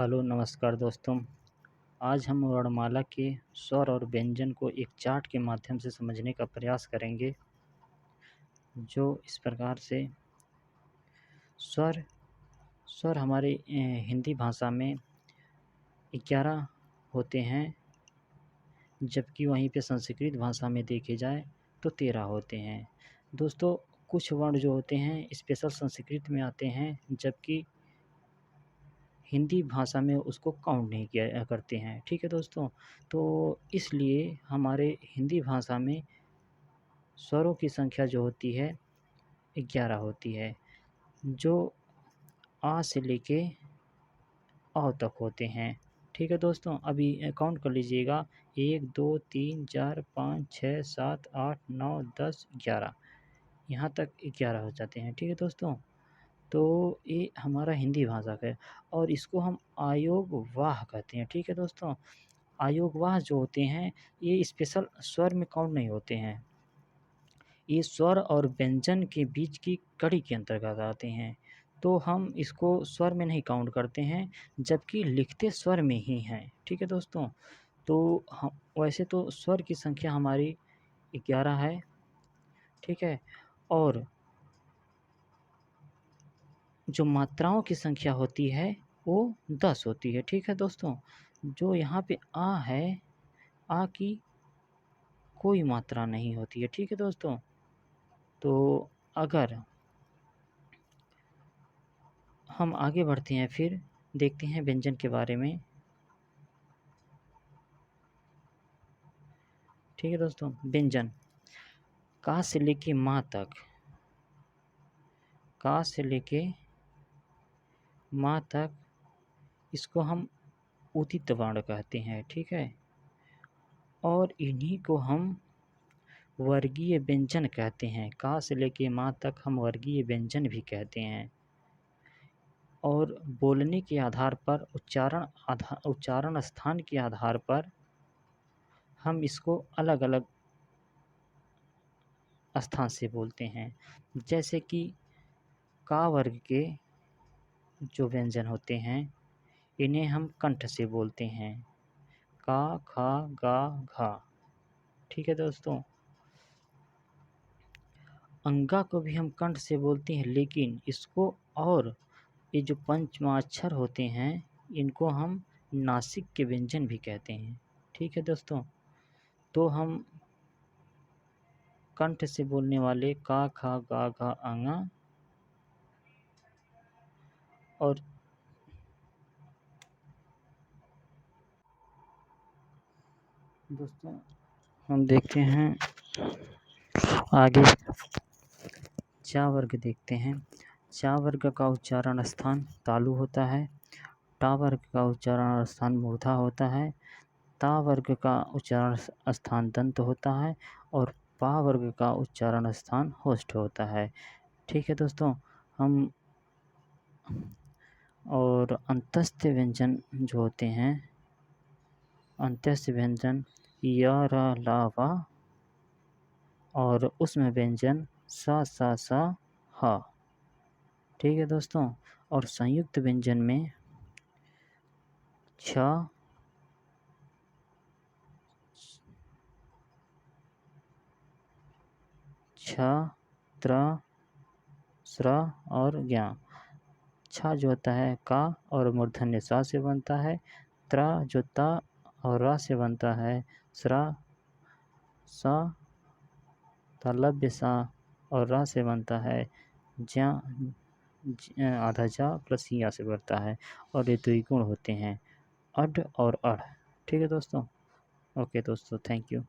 Hello नमस्कार दोस्तों। आज हम वर्णमाला के स्वर और व्यंजन को एक चार्ट के माध्यम से समझने का प्रयास करेंगे, जो इस प्रकार से स्वर स्वर हमारे हिंदी भाषा में 11 होते हैं, जबकि वहीं पे संस्कृत भाषा में देखे जाए तो 13 होते हैं। दोस्तों, कुछ वर्ण जो होते हैं स्पेशल संस्कृत में आते हैं, जबकि हिंदी भाषा में उसको काउंट नहीं किया करते हैं। ठीक है दोस्तों, तो इसलिए हमारे हिंदी भाषा में स्वरों की संख्या जो होती है 11 होती है, जो आ से लेके औ तक होते हैं। ठीक है दोस्तों, अभी काउंट कर लीजिएगा। 1 2 3 4 5 6 7 8 9 10 11, यहाँ तक 11 हो जाते हैं। ठीक है दोस्तों, तो ये हमारा हिंदी भाषा का है और इसको हम आयोगवाह कहते हैं। ठीक है दोस्तों, आयोगवाह जो होते हैं ये स्पेशल स्वर में काउंट नहीं होते हैं, ये स्वर और व्यंजन के बीच की कड़ी के अंतर्गत आते हैं। तो हम इसको स्वर में नहीं काउंट करते हैं, जबकि लिखते स्वर में ही हैं। ठीक है दोस्तों, तो हम वैसे तो स्वर की संख्या हमारी 11 है। ठीक है, और जो मात्राओं की संख्या होती है वो 10 होती है। ठीक है दोस्तों, जो यहाँ पे आ है, आ की कोई मात्रा नहीं होती है। ठीक है दोस्तों, तो अगर हम आगे बढ़ते हैं, फिर देखते हैं व्यंजन के बारे में। ठीक है दोस्तों, व्यंजन का से लेके माँ तक, का से लेके माँ तक इसको हम उदित वर्ण कहते हैं। ठीक है, और इन्हीं को हम वर्गीय व्यंजन कहते हैं। का से लेके माँ तक हम वर्गीय व्यंजन भी कहते हैं, और बोलने के आधार पर उच्चारण स्थान के आधार पर हम इसको अलग अलग स्थान से बोलते हैं। जैसे कि का वर्ग के जो व्यंजन होते हैं इन्हें हम कंठ से बोलते हैं, का खा गा घा। ठीक है दोस्तों, अंगा को भी हम कंठ से बोलते हैं, लेकिन इसको और ये जो पंचमाक्षर होते हैं इनको हम नासिक के व्यंजन भी कहते हैं। ठीक है दोस्तों, तो हम कंठ से बोलने वाले का खा गा घा अंगा, और दोस्तों हम देखते हैं आगे चा वर्ग देखते हैं। चा वर्ग का उच्चारण स्थान तालु होता है, टा वर्ग का उच्चारण स्थान मूर्धा होता है, ता वर्ग का उच्चारण स्थान दंत होता है, और पा वर्ग का उच्चारण स्थान होष्ठ होता है। ठीक है दोस्तों, हम और अंतस्थ व्यंजन जो होते हैं, अंतस्थ व्यंजन य र ला वा, और उसमें व्यंजन सा सा सा हा। ठीक है दोस्तों, और संयुक्त व्यंजन में छ छ त्र स्र और ज्ञा। छ जो होता है का और मूर्धन्य सा से बनता है, त्र जो ता और रा से बनता है, स्रा सा तालव्य सा और रा से बनता है, ज्या आधा जा प्लस या से बनता है, और ये द्विगुण होते हैं अड और अढ़। ठीक है दोस्तों, ओके दोस्तों, थैंक यू।